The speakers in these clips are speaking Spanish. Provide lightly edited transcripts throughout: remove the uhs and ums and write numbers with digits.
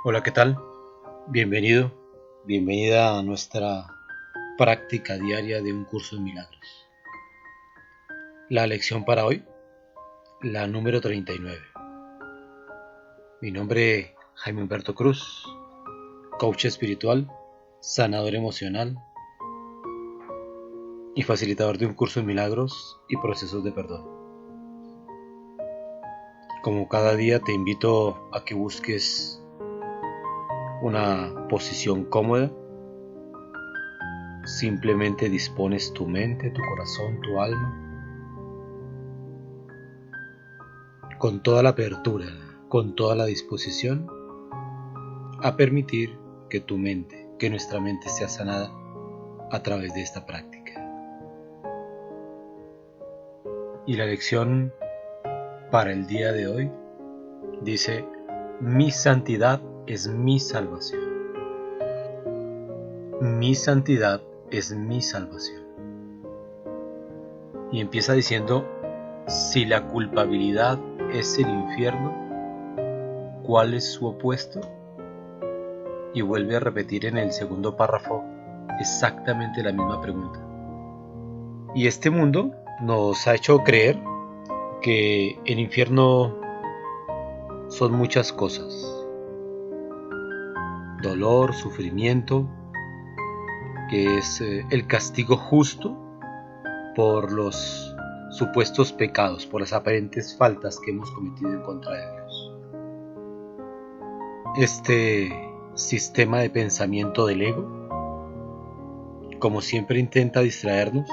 Hola, ¿qué tal? Bienvenido, bienvenida a nuestra práctica diaria de un curso de milagros. La lección para hoy, la número 39. Mi nombre es Jaime Humberto Cruz, coach espiritual, sanador emocional y facilitador de un curso de milagros y procesos de perdón. Como cada día te invito a que busques una posición cómoda. Simplemente dispones tu mente, tu corazón, tu alma con toda la apertura, con toda la disposición a permitir que tu mente, que nuestra mente sea sanada a través de esta práctica. Y la lección para el día de hoy dice: mi santidad es mi salvación. Mi santidad es mi salvación. Y empieza diciendo: si la culpabilidad es el infierno, ¿cuál es su opuesto? Y vuelve a repetir en el segundo párrafo exactamente la misma pregunta. Y este mundo nos ha hecho creer que el infierno son muchas cosas: dolor, sufrimiento, que es el castigo justo por los supuestos pecados, por las aparentes faltas que hemos cometido en contra de Dios. Este sistema de pensamiento del ego, como siempre, intenta distraernos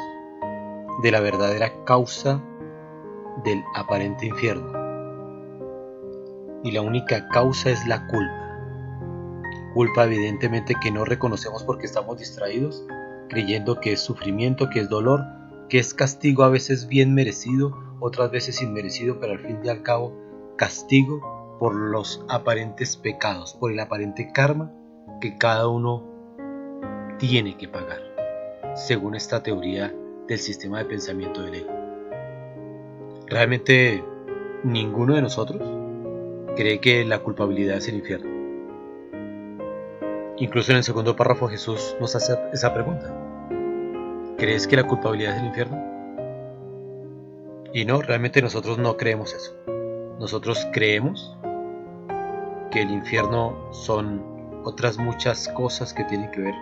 de la verdadera causa del aparente infierno. Y la única causa es la culpa. Culpa evidentemente que no reconocemos porque estamos distraídos, creyendo que es sufrimiento, que es dolor, que es castigo, a veces bien merecido, otras veces inmerecido, pero al fin y al cabo castigo por los aparentes pecados, por el aparente karma que cada uno tiene que pagar, según esta teoría del sistema de pensamiento del ego. Realmente ninguno de nosotros cree que la culpabilidad es el infierno. Incluso en el segundo párrafo Jesús nos hace esa pregunta: ¿crees que la culpabilidad es el infierno? Y no, realmente nosotros no creemos eso. Nosotros creemos que el infierno son otras muchas cosas que tienen que ver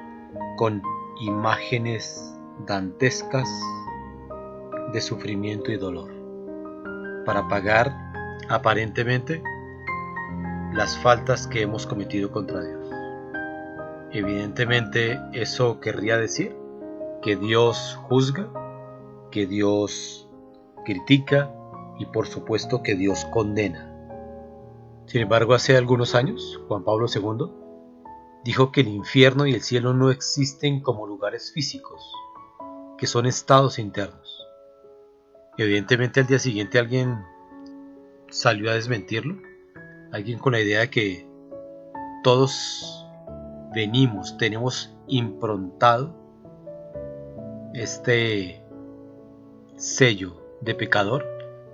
con imágenes dantescas de sufrimiento y dolor, para pagar aparentemente las faltas que hemos cometido contra Dios. Evidentemente eso querría decir que Dios juzga, que Dios critica y por supuesto que Dios condena. Sin embargo, hace algunos años, Juan Pablo II dijo que el infierno y el cielo no existen como lugares físicos, que son estados internos. Evidentemente al día siguiente alguien salió a desmentirlo, alguien con la idea de que todos tenemos improntado este sello de pecador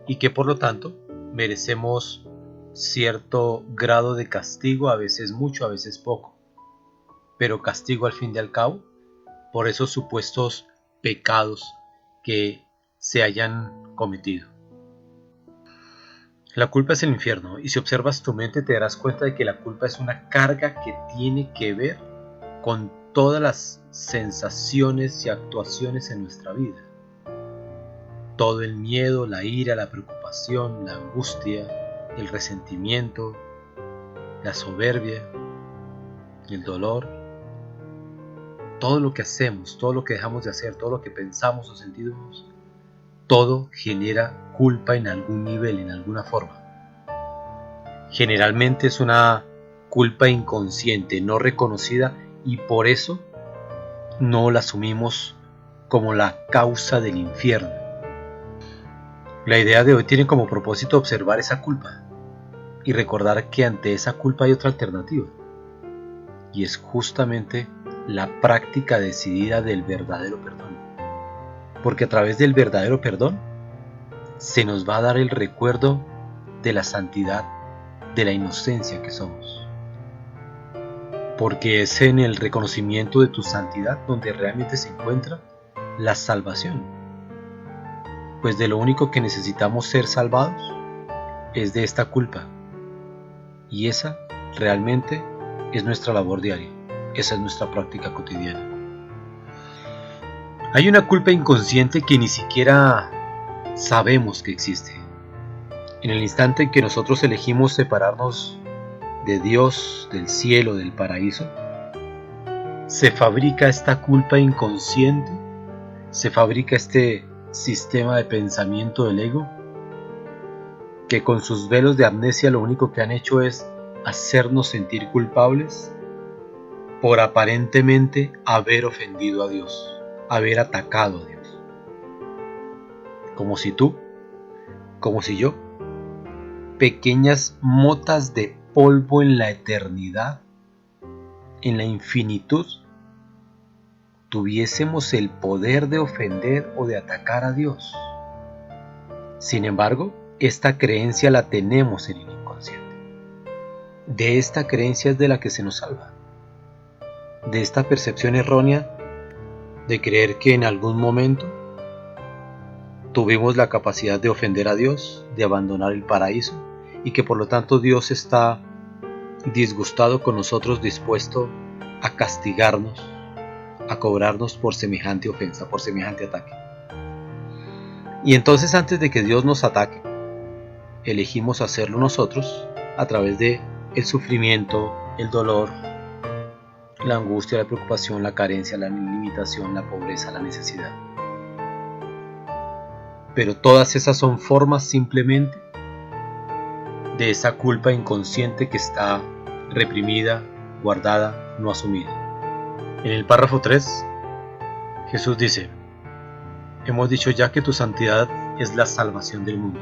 y que por lo tanto merecemos cierto grado de castigo, a veces mucho, a veces poco, pero castigo al fin y al cabo por esos supuestos pecados que se hayan cometido. La culpa es el infierno, y si observas tu mente te darás cuenta de que la culpa es una carga que tiene que ver con todas las sensaciones y actuaciones en nuestra vida. Todo el miedo, la ira, la preocupación, la angustia, el resentimiento, la soberbia, el dolor, todo lo que hacemos, todo lo que dejamos de hacer, todo lo que pensamos o sentimos, todo genera culpa en algún nivel, en alguna forma. Generalmente es una culpa inconsciente, no reconocida, y por eso no la asumimos como la causa del infierno. La idea de hoy tiene como propósito observar esa culpa y recordar que ante esa culpa hay otra alternativa, y es justamente la práctica decidida del verdadero perdón. Porque a través del verdadero perdón se nos va a dar el recuerdo de la santidad, de la inocencia que somos. porque es en el reconocimiento de tu santidad donde realmente se encuentra la salvación. Pues de lo único que necesitamos ser salvados es de esta culpa, y esa realmente es nuestra labor diaria, esa es nuestra práctica cotidiana. Hay una culpa inconsciente que ni siquiera sabemos que existe. En el instante en que nosotros elegimos separarnos de Dios, del cielo, del paraíso, se fabrica esta culpa inconsciente, se fabrica este sistema de pensamiento del ego, que con sus velos de amnesia lo único que han hecho es hacernos sentir culpables por aparentemente haber ofendido a Dios, haber atacado a Dios. Como si tú, como si yo, pequeñas motas de polvo en la eternidad, en la infinitud, tuviésemos el poder de ofender o de atacar a Dios. Sin embargo, esta creencia la tenemos en el inconsciente. De esta creencia es de la que se nos salva. De esta percepción errónea de creer que en algún momento tuvimos la capacidad de ofender a Dios, de abandonar el paraíso, y que por lo tanto Dios está disgustado con nosotros, dispuesto a castigarnos, a cobrarnos por semejante ofensa, por semejante ataque. Y entonces, antes de que Dios nos ataque, elegimos hacerlo nosotros a través de el sufrimiento, el dolor, la angustia, la preocupación, la carencia, la limitación, la pobreza, la necesidad. Pero todas esas son formas simplemente de esa culpa inconsciente que está reprimida, guardada, no asumida. En el párrafo 3, Jesús dice: hemos dicho ya que tu santidad es la salvación del mundo.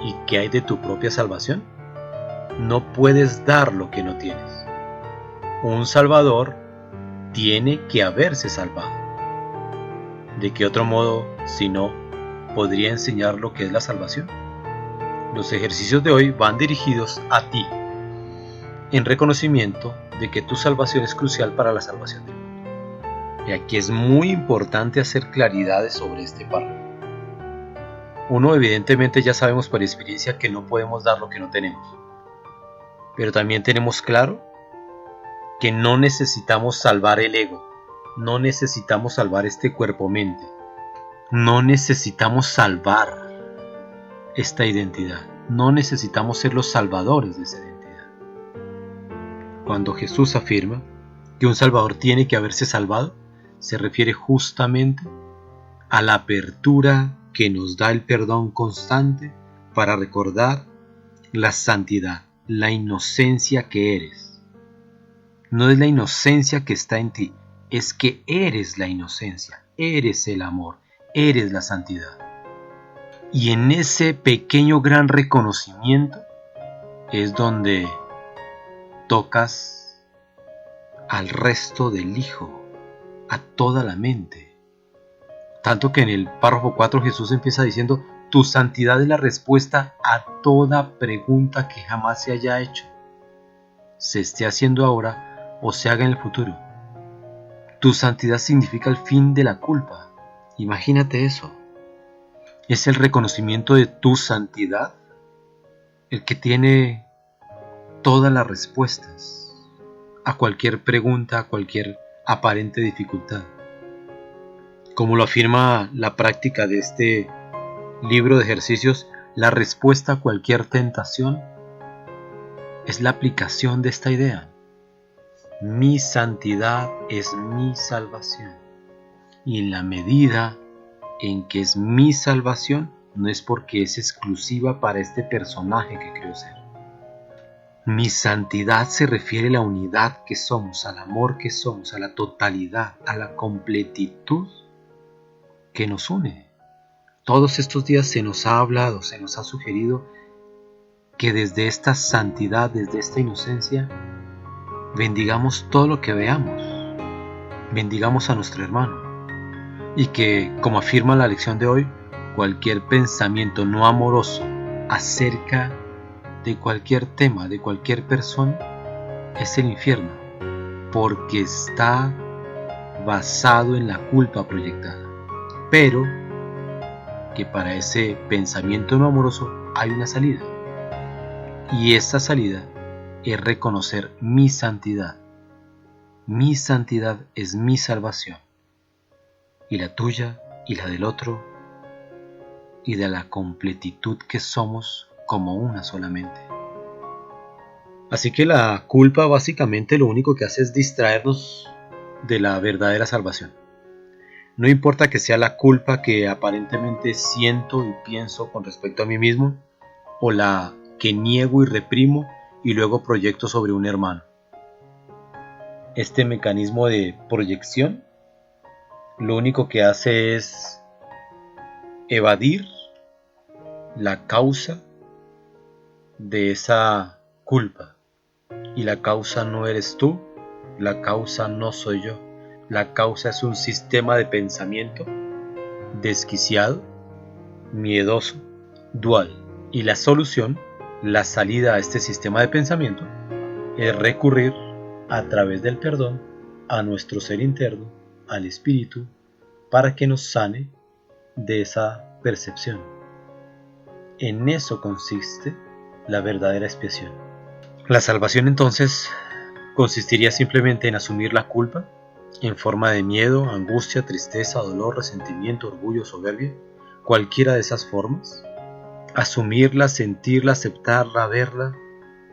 ¿Y qué hay de tu propia salvación? No puedes dar lo que no tienes. Un salvador tiene que haberse salvado. ¿De qué otro modo, si no, podría enseñar lo que es la salvación? Los ejercicios de hoy van dirigidos a ti, en reconocimiento de que tu salvación es crucial para la salvación del mundo. Y aquí es muy importante hacer claridades sobre este párrafo. Uno, evidentemente, ya sabemos por experiencia que no podemos dar lo que no tenemos. Pero también tenemos claro que no necesitamos salvar el ego, no necesitamos salvar este cuerpo-mente, no necesitamos salvar esta identidad, no necesitamos ser los salvadores de esa identidad. Cuando Jesús afirma que un salvador tiene que haberse salvado, se refiere justamente a la apertura que nos da el perdón constante para recordar la santidad, la inocencia que eres. No es la inocencia que está en ti, es que eres la inocencia, eres el amor, eres la santidad. Y en ese pequeño gran reconocimiento es donde tocas al resto del Hijo, a toda la mente. Tanto que en el párrafo 4 Jesús empieza diciendo: tu santidad es la respuesta a toda pregunta que jamás se haya hecho, se esté haciendo ahora o se haga en el futuro. Tu santidad significa el fin de la culpa. Imagínate eso. Es el reconocimiento de tu santidad el que tiene todas las respuestas a cualquier pregunta, a cualquier aparente dificultad. Como lo afirma la práctica de este libro de ejercicios, la respuesta a cualquier tentación es la aplicación de esta idea. Mi santidad es mi salvación. Y en la medida en que es mi salvación, no es porque es exclusiva para este personaje que creo ser. Mi santidad se refiere a la unidad que somos, al amor que somos, a la totalidad, a la completitud que nos une. Todos estos días se nos ha hablado, se nos ha sugerido que desde esta santidad, desde esta inocencia, bendigamos todo lo que veamos, bendigamos a nuestro hermano, y que, como afirma la lección de hoy, cualquier pensamiento no amoroso acerca de cualquier tema, de cualquier persona, es el infierno, porque está basado en la culpa proyectada. Pero que para ese pensamiento no amoroso hay una salida. Y esa salida es reconocer mi santidad. Mi santidad es mi salvación. Y la tuya y la del otro. Y de la completitud que somos como una solamente. Así que la culpa básicamente lo único que hace es distraernos de la verdadera salvación. No importa que sea la culpa que aparentemente siento y pienso con respecto a mí mismo, o la que niego y reprimo y luego proyecto sobre un hermano. Este mecanismo de proyección lo único que hace es evadir la causa de esa culpa. Y la causa no eres tú, la causa no soy yo. La causa es un sistema de pensamiento desquiciado, miedoso, dual. Y la solución, la salida a este sistema de pensamiento, es recurrir a través del perdón a nuestro ser interno, al espíritu, para que nos sane de esa percepción. En eso consiste la verdadera expiación. La salvación entonces consistiría simplemente en asumir la culpa en forma de miedo, angustia, tristeza, dolor, resentimiento, orgullo, soberbia, cualquiera de esas formas. Asumirla, sentirla, aceptarla, verla,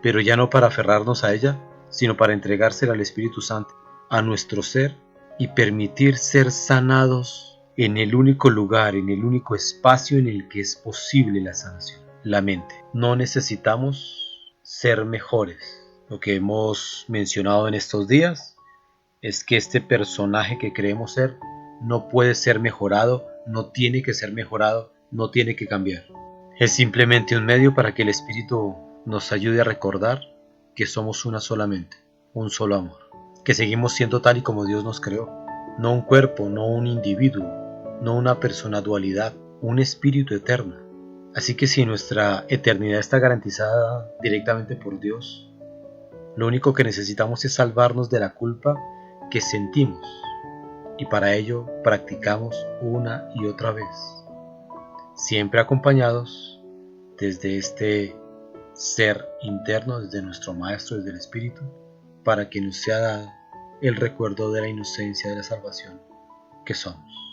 pero ya no para aferrarnos a ella, sino para entregársela al Espíritu Santo, a nuestro ser, y permitir ser sanados en el único lugar, en el único espacio en el que es posible la sanación, la mente. No necesitamos ser mejores. Lo que hemos mencionado en estos días es que este personaje que creemos ser no puede ser mejorado, no tiene que ser mejorado, no tiene que cambiar. Es simplemente un medio para que el Espíritu nos ayude a recordar que somos una sola mente, un solo amor, que seguimos siendo tal y como Dios nos creó, no un cuerpo, no un individuo, no una persona dualidad, un espíritu eterno. Así que si nuestra eternidad está garantizada directamente por Dios, lo único que necesitamos es salvarnos de la culpa que sentimos, y para ello practicamos una y otra vez, siempre acompañados desde este ser interno, desde nuestro Maestro, desde el Espíritu, para que nos sea dado el recuerdo de la inocencia de la salvación que somos.